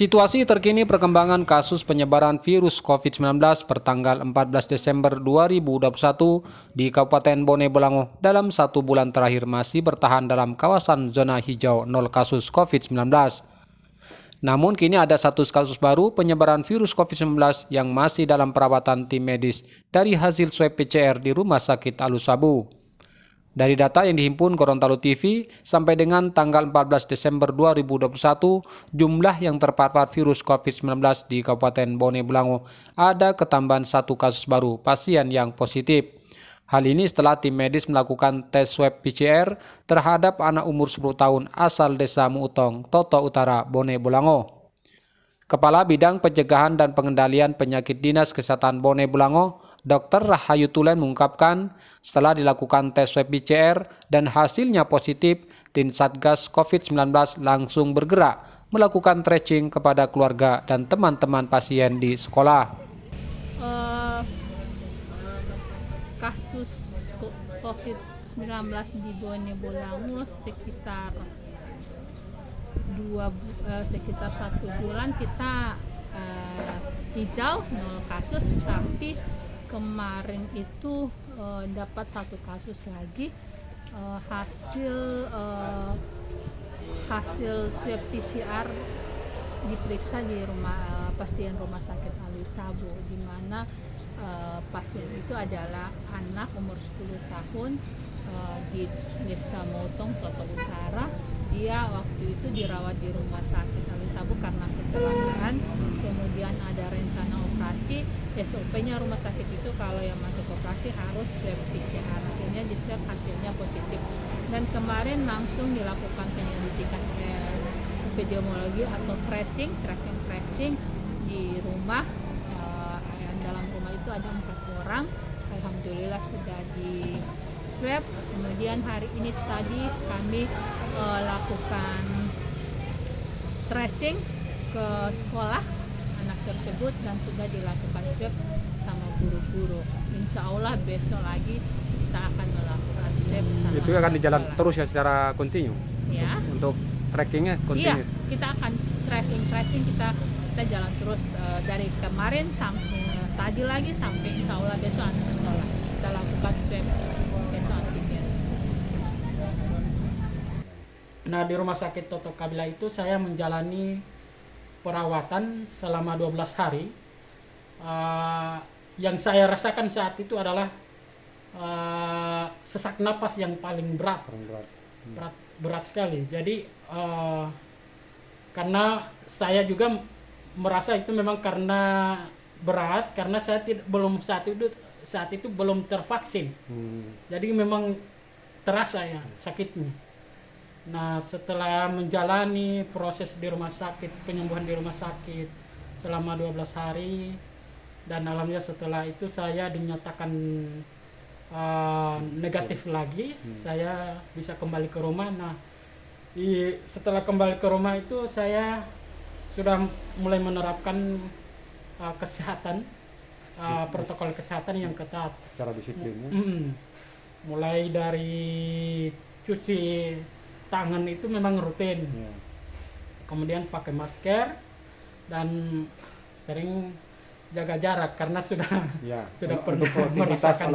Situasi terkini perkembangan kasus penyebaran virus COVID-19 pertanggal 14 Desember 2021 di Kabupaten Bone Bolango dalam 1 bulan terakhir masih bertahan dalam kawasan zona hijau 0 kasus COVID-19. Namun kini ada 1 kasus baru penyebaran virus COVID-19 yang masih dalam perawatan tim medis dari hasil swab PCR di Rumah Sakit Alusabu. Dari data yang dihimpun Gorontalo TV, sampai dengan tanggal 14 Desember 2021, jumlah yang terpapar virus COVID-19 di Kabupaten Bone Bolango ada ketambahan 1 kasus baru pasien yang positif. Hal ini setelah tim medis melakukan tes swab PCR terhadap anak umur 10 tahun asal Desa Muutong, Toto Utara, Bone Bolango. Kepala Bidang Pencegahan dan Pengendalian Penyakit Dinas Kesehatan Bone Bolango, Dr. Rahayu Tulen mengungkapkan, setelah dilakukan tes swab PCR dan hasilnya positif, tim Satgas COVID-19 langsung bergerak melakukan tracing kepada keluarga dan teman-teman pasien di sekolah. Kasus COVID-19 di Bone Bolango sekitar 1 bulan kita hijau 0 kasus, tapi kemarin itu dapat 1 kasus lagi hasil swab PCR diperiksa di pasien Rumah Sakit Alusabu, di mana pasien itu adalah anak umur 10 tahun di Desa Muutong, Toto Utara. Dia waktu itu dirawat di Rumah Sakit Alusabu karena kecelakaan, kemudian ada rencana operasi. SOP-nya rumah sakit itu kalau yang masuk operasi harus swab PCR, akhirnya di swab hasilnya positif. Dan kemarin langsung dilakukan penyelidikan epidemiologi atau tracing di rumah. Dalam rumah itu ada 4 orang, alhamdulillah sudah di swab. Kemudian hari ini tadi kami lakukan tracing ke sekolah anak tersebut dan sudah dilakukan swab sama guru-guru. Insya Allah besok lagi kita akan melakukan swab sama itu akan dijalan terus ya secara kontinu ya. Untuk trackingnya kontinu. Iya, kita akan tracing kita jalan terus dari kemarin sampai tadi lagi sampai insya Allah besok anak sekolah kita lakukan swab besok antigen. Nah, di Rumah Sakit Toto Kabila itu saya menjalani perawatan selama 12 hari. Yang saya rasakan saat itu adalah sesak napas yang paling berat. Berat sekali. Jadi karena saya juga merasa itu memang karena berat, karena saya saat itu belum tervaksin. Jadi memang terasa ya sakitnya. Nah, setelah menjalani proses di rumah sakit, penyembuhan di rumah sakit selama 12 hari, dan alhamdulillah setelah itu saya dinyatakan negatif lagi, saya bisa kembali ke rumah. Nah, setelah kembali ke rumah itu saya sudah mulai menerapkan kesehatan, protokol kesehatan yang ketat Secara disiplinnya. Mulai dari cuci tangan itu memang rutin, kemudian pakai masker dan sering jaga jarak karena sudah pernah merasakan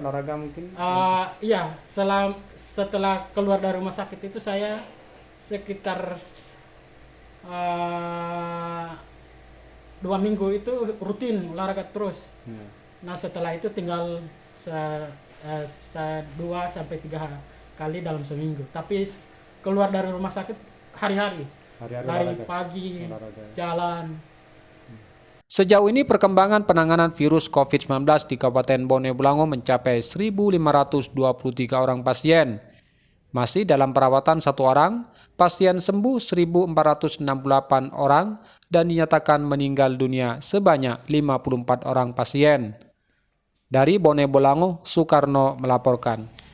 olahraga mungkin. Iya, setelah keluar dari rumah sakit itu saya sekitar 2 minggu itu rutin olahraga terus. Nah, setelah itu tinggal 2-3 kali dalam seminggu. Tapi keluar dari rumah sakit hari-hari dari pagi jalan. Sejauh ini perkembangan penanganan virus COVID-19 di Kabupaten Bone Bolango mencapai 1.523 orang pasien. Masih dalam perawatan 1 orang, pasien sembuh 1.468 orang, dan dinyatakan meninggal dunia sebanyak 54 orang pasien. Dari Bone Bolango, Soekarno melaporkan.